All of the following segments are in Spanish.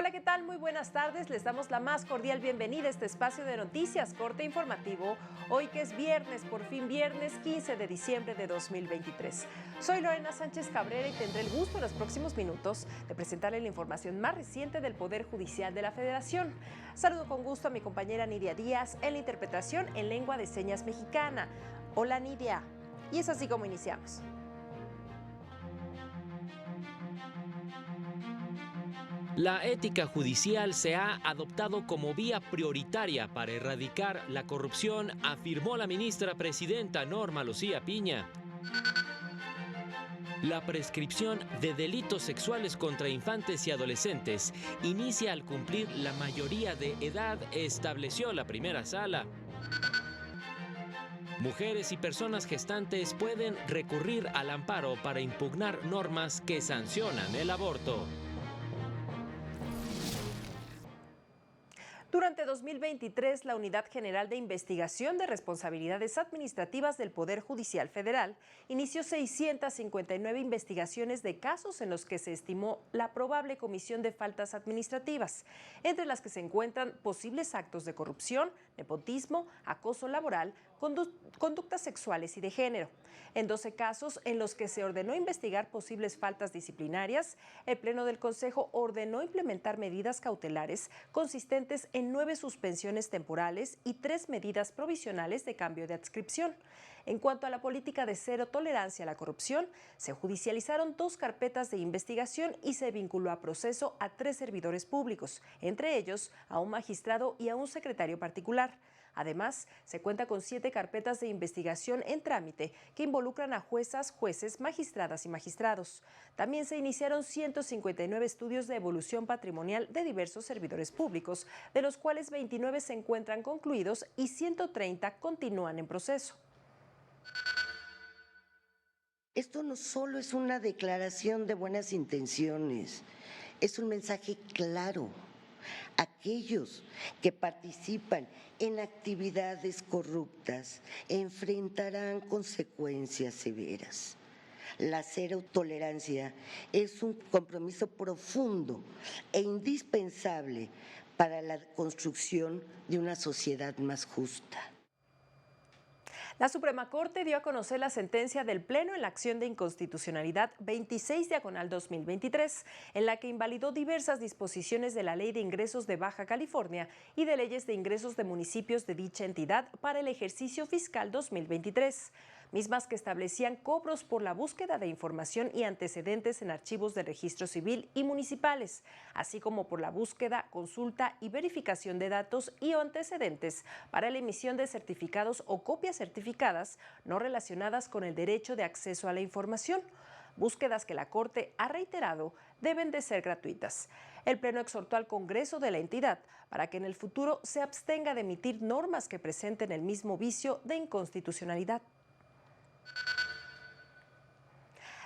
Hola, ¿qué tal? Muy buenas tardes. Les damos la más cordial bienvenida a este espacio de noticias, corte informativo. Hoy que es viernes, por fin viernes 15 de diciembre de 2023. Soy Lorena Sánchez Cabrera y tendré el gusto en los próximos minutos de presentarle la información más reciente del Poder Judicial de la Federación. Saludo con gusto a mi compañera Nidia Díaz en la interpretación en lengua de señas mexicana. Hola, Nidia. Y es así como iniciamos. La ética judicial se ha adoptado como vía prioritaria para erradicar la corrupción, afirmó la ministra presidenta Norma Lucía Piña. La prescripción de delitos sexuales contra infantes y adolescentes inicia al cumplir la mayoría de edad, estableció la primera sala. Mujeres y personas gestantes pueden recurrir al amparo para impugnar normas que sancionan el aborto. Durante 2023, la Unidad General de Investigación de Responsabilidades Administrativas del Poder Judicial Federal inició 659 investigaciones de casos en los que se estimó la probable comisión de faltas administrativas, entre las que se encuentran posibles actos de corrupción, nepotismo, acoso laboral, conductas sexuales y de género. En 12 casos en los que se ordenó investigar posibles faltas disciplinarias, el Pleno del Consejo ordenó implementar medidas cautelares consistentes en 9 suspensiones temporales y 3 medidas provisionales de cambio de adscripción. En cuanto a la política de cero tolerancia a la corrupción, se judicializaron 2 carpetas de investigación y se vinculó a proceso a 3 servidores públicos, entre ellos a un magistrado y a un secretario particular. Además, se cuenta con 7 carpetas de investigación en trámite que involucran a juezas, jueces, magistradas y magistrados. También se iniciaron 159 estudios de evolución patrimonial de diversos servidores públicos, de los cuales 29 se encuentran concluidos y 130 continúan en proceso. Esto no solo es una declaración de buenas intenciones, es un mensaje claro. Aquellos que participan en actividades corruptas enfrentarán consecuencias severas. La cero tolerancia es un compromiso profundo e indispensable para la construcción de una sociedad más justa. La Suprema Corte dio a conocer la sentencia del Pleno en la acción de inconstitucionalidad 26/2023, en la que invalidó diversas disposiciones de la Ley de Ingresos de Baja California y de leyes de ingresos de municipios de dicha entidad para el ejercicio fiscal 2023. Mismas que establecían cobros por la búsqueda de información y antecedentes en archivos de registro civil y municipales, así como por la búsqueda, consulta y verificación de datos y antecedentes para la emisión de certificados o copias certificadas no relacionadas con el derecho de acceso a la información. Búsquedas que la Corte ha reiterado deben de ser gratuitas. El Pleno exhortó al Congreso de la entidad para que en el futuro se abstenga de emitir normas que presenten el mismo vicio de inconstitucionalidad.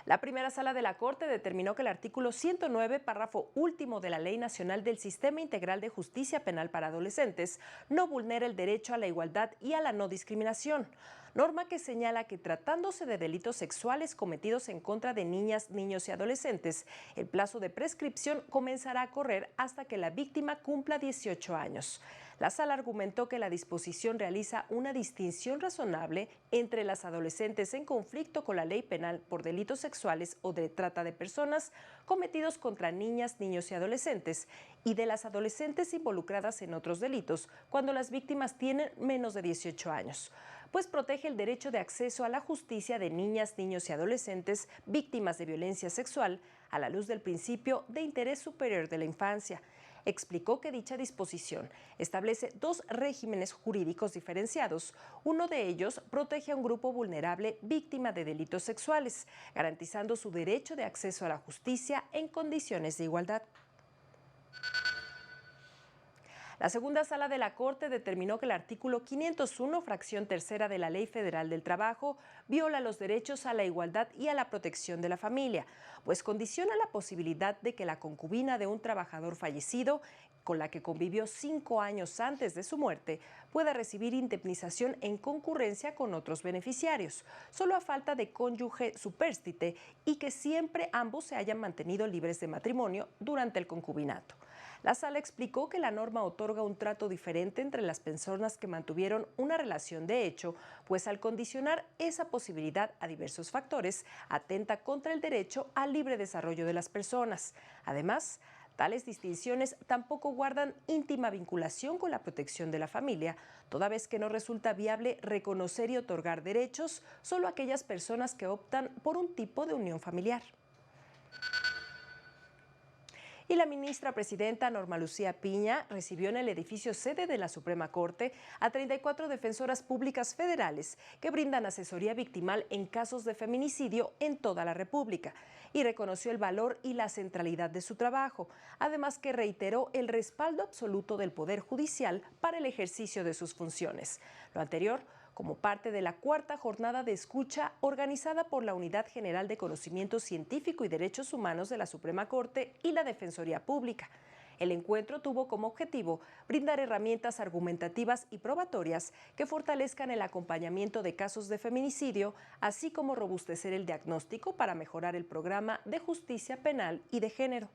La primera sala de la Corte determinó que el artículo 109, párrafo último de la Ley Nacional del Sistema Integral de Justicia Penal para Adolescentes no vulnera el derecho a la igualdad y a la no discriminación, norma que señala que tratándose de delitos sexuales cometidos en contra de niñas, niños y adolescentes, el plazo de prescripción comenzará a correr hasta que la víctima cumpla 18 años. La sala argumentó que la disposición realiza una distinción razonable entre las adolescentes en conflicto con la ley penal por delitos sexuales o de trata de personas cometidos contra niñas, niños y adolescentes, y de las adolescentes involucradas en otros delitos cuando las víctimas tienen menos de 18 años, pues protege el derecho de acceso a la justicia de niñas, niños y adolescentes víctimas de violencia sexual a la luz del principio de interés superior de la infancia. Explicó que dicha disposición establece 2 regímenes jurídicos diferenciados. Uno de ellos protege a un grupo vulnerable víctima de delitos sexuales, garantizando su derecho de acceso a la justicia en condiciones de igualdad. La segunda sala de la Corte determinó que el artículo 501, fracción tercera de la Ley Federal del Trabajo, viola los derechos a la igualdad y a la protección de la familia, pues condiciona la posibilidad de que la concubina de un trabajador fallecido, con la que convivió 5 años antes de su muerte, pueda recibir indemnización en concurrencia con otros beneficiarios, solo a falta de cónyuge supérstite y que siempre ambos se hayan mantenido libres de matrimonio durante el concubinato. La sala explicó que la norma otorga un trato diferente entre las personas que mantuvieron una relación de hecho, pues al condicionar esa posibilidad a diversos factores, atenta contra el derecho al libre desarrollo de las personas. Además, tales distinciones tampoco guardan íntima vinculación con la protección de la familia, toda vez que no resulta viable reconocer y otorgar derechos solo a aquellas personas que optan por un tipo de unión familiar. Y la ministra presidenta Norma Lucía Piña recibió en el edificio sede de la Suprema Corte a 34 defensoras públicas federales que brindan asesoría victimal en casos de feminicidio en toda la República y reconoció el valor y la centralidad de su trabajo, además que reiteró el respaldo absoluto del Poder Judicial para el ejercicio de sus funciones. Lo anterior como parte de la cuarta jornada de escucha organizada por la Unidad General de Conocimiento Científico y Derechos Humanos de la Suprema Corte y la Defensoría Pública. El encuentro tuvo como objetivo brindar herramientas argumentativas y probatorias que fortalezcan el acompañamiento de casos de feminicidio, así como robustecer el diagnóstico para mejorar el programa de justicia penal y de género.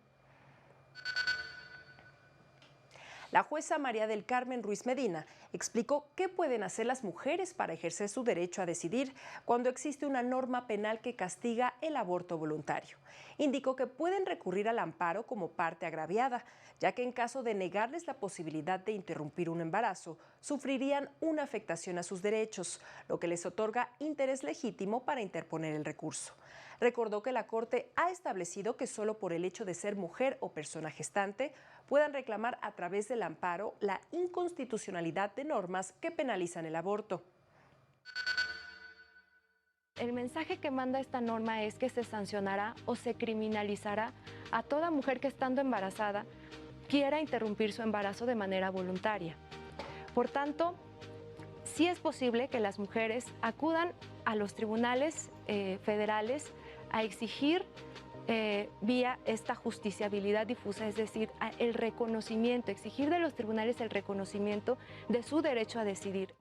La jueza María del Carmen Ruiz Medina explicó qué pueden hacer las mujeres para ejercer su derecho a decidir cuando existe una norma penal que castiga el aborto voluntario. Indicó que pueden recurrir al amparo como parte agraviada, ya que en caso de negarles la posibilidad de interrumpir un embarazo, sufrirían una afectación a sus derechos, lo que les otorga interés legítimo para interponer el recurso. Recordó que la Corte ha establecido que solo por el hecho de ser mujer o persona gestante puedan reclamar a través del amparo la inconstitucionalidad de normas que penalizan el aborto. El mensaje que manda esta norma es que se sancionará o se criminalizará a toda mujer que estando embarazada quiera interrumpir su embarazo de manera voluntaria. Por tanto, sí es posible que las mujeres acudan a los tribunales federales a exigir vía esta justiciabilidad difusa, es decir, el reconocimiento, exigir de los tribunales el reconocimiento de su derecho a decidir.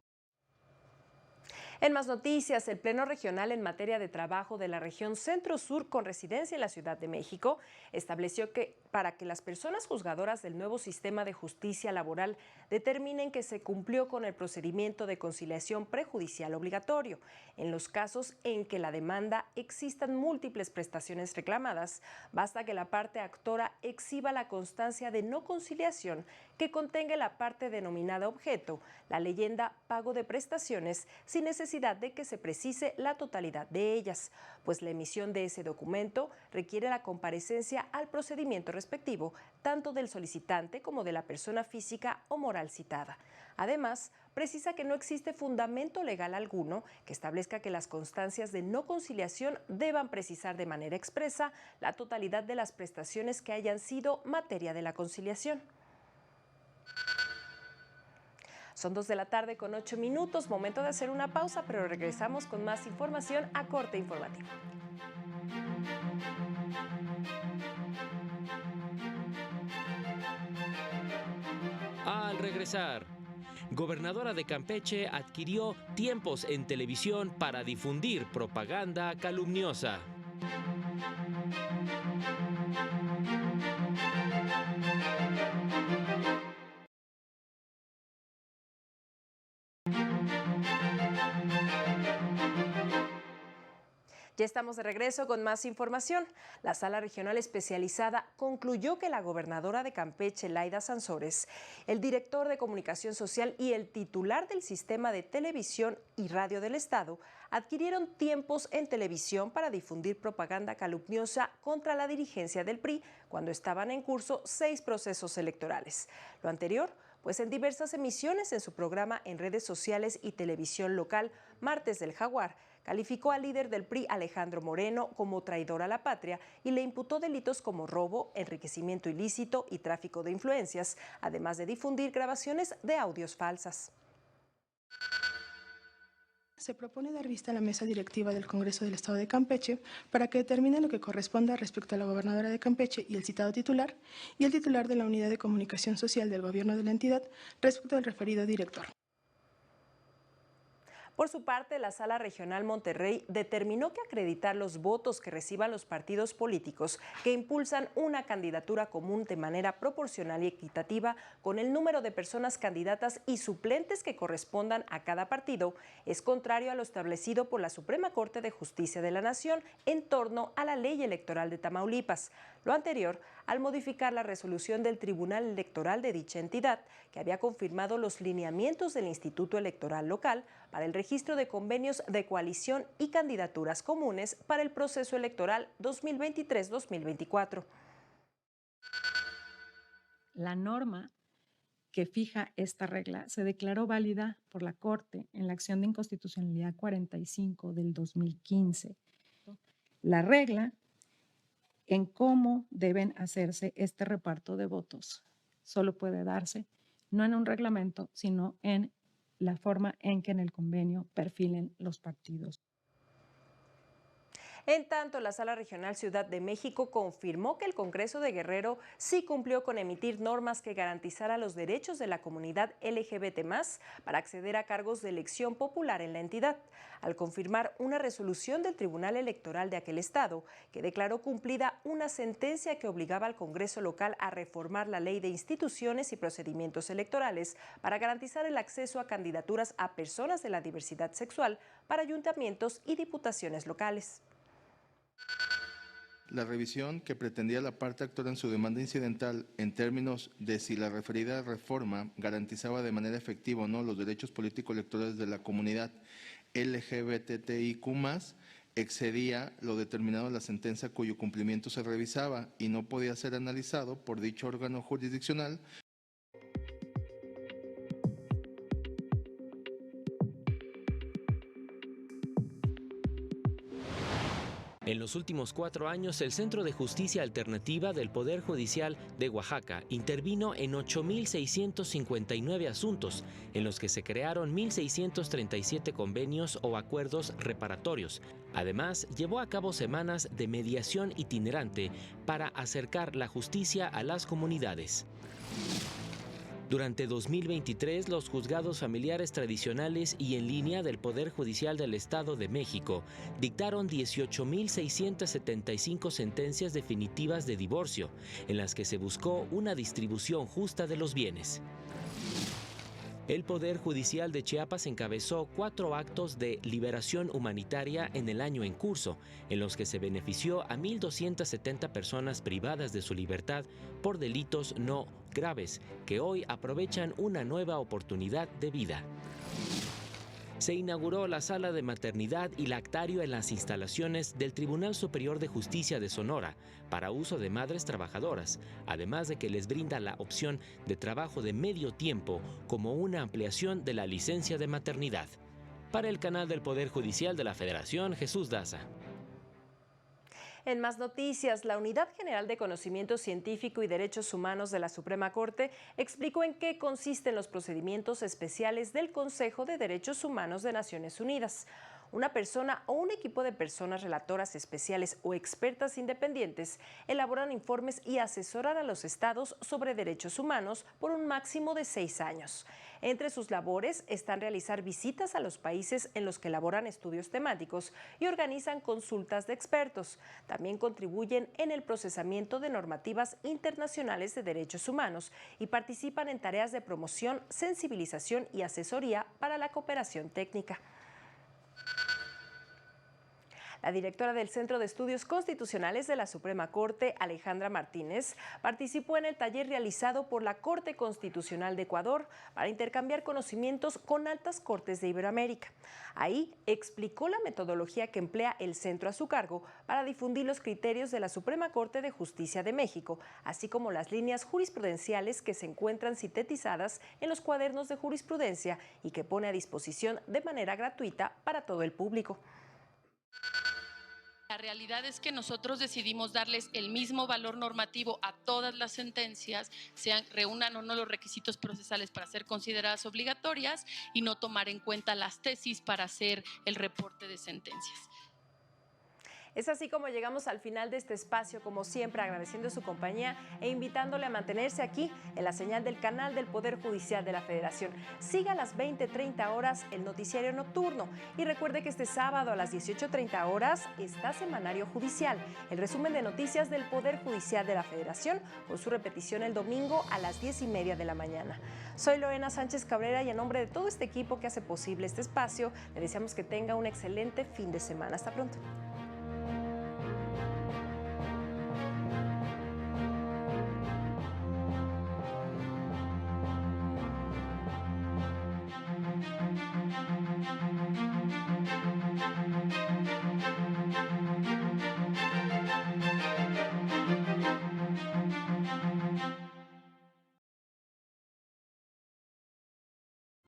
En más noticias, el Pleno Regional en materia de trabajo de la región Centro-Sur con residencia en la Ciudad de México estableció que para que las personas juzgadoras del nuevo sistema de justicia laboral determinen que se cumplió con el procedimiento de conciliación prejudicial obligatorio, en los casos en que la demanda existan múltiples prestaciones reclamadas, basta que la parte actora exhiba la constancia de no conciliación que contenga la parte denominada objeto, la leyenda pago de prestaciones, sin necesidad de que se precise la totalidad de ellas, pues la emisión de ese documento requiere la comparecencia al procedimiento respectivo, tanto del solicitante como de la persona física o moral citada. Además, precisa que no existe fundamento legal alguno que establezca que las constancias de no conciliación deban precisar de manera expresa la totalidad de las prestaciones que hayan sido materia de la conciliación. Son 2 de la tarde con 8 minutos, momento de hacer una pausa, pero regresamos con más información a Corte Informativo. Al regresar, gobernadora de Campeche adquirió tiempos en televisión para difundir propaganda calumniosa. Ya estamos de regreso con más información. La Sala Regional Especializada concluyó que la gobernadora de Campeche, Laida Sansores, el director de Comunicación Social y el titular del Sistema de Televisión y Radio del Estado adquirieron tiempos en televisión para difundir propaganda calumniosa contra la dirigencia del PRI cuando estaban en curso 6 procesos electorales. Lo anterior, pues en diversas emisiones en su programa en redes sociales y televisión local, Martes del Jaguar, calificó al líder del PRI, Alejandro Moreno, como traidor a la patria y le imputó delitos como robo, enriquecimiento ilícito y tráfico de influencias, además de difundir grabaciones de audios falsas. Se propone dar vista a la mesa directiva del Congreso del Estado de Campeche para que determine lo que corresponda respecto a la gobernadora de Campeche y el citado titular, y el titular de la Unidad de Comunicación Social del Gobierno de la entidad respecto al referido director. Por su parte, la Sala Regional Monterrey determinó que acreditar los votos que reciban los partidos políticos que impulsan una candidatura común de manera proporcional y equitativa con el número de personas candidatas y suplentes que correspondan a cada partido es contrario a lo establecido por la Suprema Corte de Justicia de la Nación en torno a la ley electoral de Tamaulipas. Lo anterior al modificar la resolución del Tribunal Electoral de dicha entidad, que había confirmado los lineamientos del Instituto Electoral Local para el registro de convenios de coalición y candidaturas comunes para el proceso electoral 2023-2024. La norma que fija esta regla se declaró válida por la Corte en la acción de inconstitucionalidad 45 del 2015. La regla en cómo deben hacerse este reparto de votos solo puede darse no en un reglamento, sino en la forma en que en el convenio perfilen los partidos. En tanto, la Sala Regional Ciudad de México confirmó que el Congreso de Guerrero sí cumplió con emitir normas que garantizaran los derechos de la comunidad LGBT+ para acceder a cargos de elección popular en la entidad, al confirmar una resolución del Tribunal Electoral de aquel estado que declaró cumplida una sentencia que obligaba al Congreso local a reformar la Ley de Instituciones y Procedimientos Electorales para garantizar el acceso a candidaturas a personas de la diversidad sexual para ayuntamientos y diputaciones locales. La revisión que pretendía la parte actora en su demanda incidental en términos de si la referida reforma garantizaba de manera efectiva o no los derechos político-electorales de la comunidad LGBTIQ+, excedía lo determinado en la sentencia cuyo cumplimiento se revisaba y no podía ser analizado por dicho órgano jurisdiccional. En los últimos 4 años, el Centro de Justicia Alternativa del Poder Judicial de Oaxaca intervino en 8.659 asuntos, en los que se crearon 1.637 convenios o acuerdos reparatorios. Además, llevó a cabo semanas de mediación itinerante para acercar la justicia a las comunidades. Durante 2023, los juzgados familiares tradicionales y en línea del Poder Judicial del Estado de México dictaron 18.675 sentencias definitivas de divorcio, en las que se buscó una distribución justa de los bienes. El Poder Judicial de Chiapas encabezó 4 actos de liberación humanitaria en el año en curso, en los que se benefició a 1.270 personas privadas de su libertad por delitos no graves, que hoy aprovechan una nueva oportunidad de vida. Se inauguró la sala de maternidad y lactario en las instalaciones del Tribunal Superior de Justicia de Sonora para uso de madres trabajadoras, además de que les brinda la opción de trabajo de medio tiempo como una ampliación de la licencia de maternidad. Para el canal del Poder Judicial de la Federación, Jesús Daza. En más noticias, la Unidad General de Conocimiento Científico y Derechos Humanos de la Suprema Corte explicó en qué consisten los procedimientos especiales del Consejo de Derechos Humanos de Naciones Unidas. Una persona o un equipo de personas relatoras especiales o expertas independientes elaboran informes y asesoran a los estados sobre derechos humanos por un máximo de 6 años. Entre sus labores están realizar visitas a los países en los que elaboran estudios temáticos y organizan consultas de expertos. También contribuyen en el procesamiento de normativas internacionales de derechos humanos y participan en tareas de promoción, sensibilización y asesoría para la cooperación técnica. La directora del Centro de Estudios Constitucionales de la Suprema Corte, Alejandra Martínez, participó en el taller realizado por la Corte Constitucional de Ecuador para intercambiar conocimientos con altas cortes de Iberoamérica. Ahí explicó la metodología que emplea el centro a su cargo para difundir los criterios de la Suprema Corte de Justicia de México, así como las líneas jurisprudenciales que se encuentran sintetizadas en los cuadernos de jurisprudencia y que pone a disposición de manera gratuita para todo el público. La realidad es que nosotros decidimos darles el mismo valor normativo a todas las sentencias, reúnan o no los requisitos procesales para ser consideradas obligatorias y no tomar en cuenta las tesis para hacer el reporte de sentencias. Es así como llegamos al final de este espacio, como siempre agradeciendo su compañía e invitándole a mantenerse aquí en la señal del canal del Poder Judicial de la Federación. Siga a las 20:30 horas el noticiario nocturno y recuerde que este sábado a las 18:30 horas está Semanario Judicial, el resumen de noticias del Poder Judicial de la Federación, con su repetición el domingo a las 10:30 de la mañana. Soy Lorena Sánchez Cabrera y en nombre de todo este equipo que hace posible este espacio, le deseamos que tenga un excelente fin de semana. Hasta pronto.